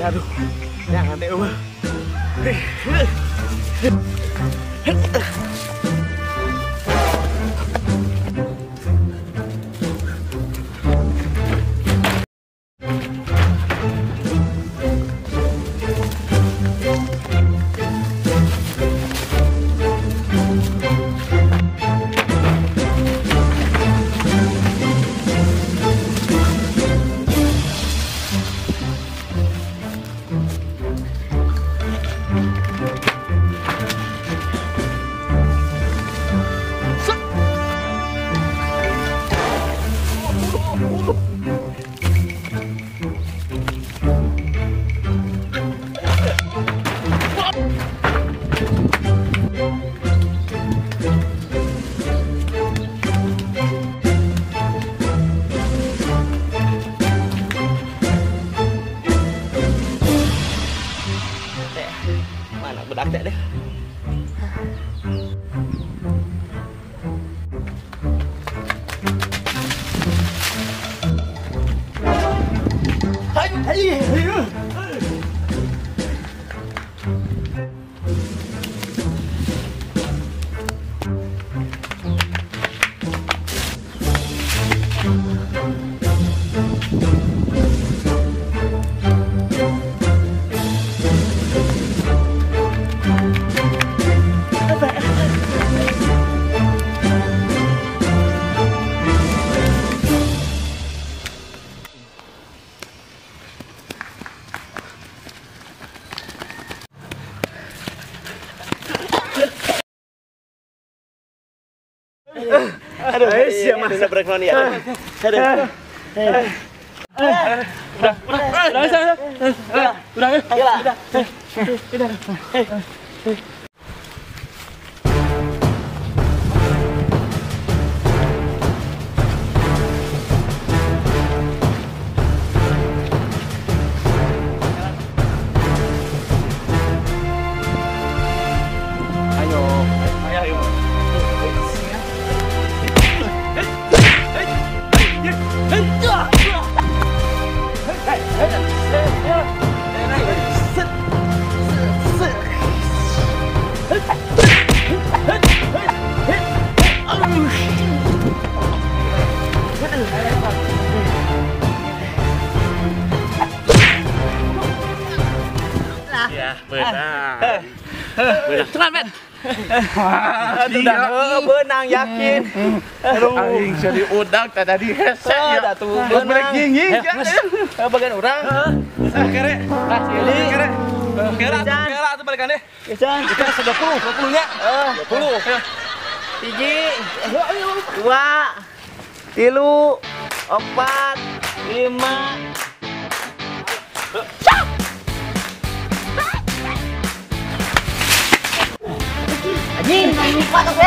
Aduh, jangan deh, Uma. Mana budak teh deh. Aduh, siap mas. Bisa break ya. Aduh. Udah. Ya, benar. Tenang, Ben. Benang yakin. Aduh, aing jadi udak tadi hese ya. Benang ginging. Bagian urang. Kere. Kere. Kere atuh balikan deh. Gecan. Kita 20 nya. 20. Hiji, 2, 3, 4, 5. Anjing, lupa tuh,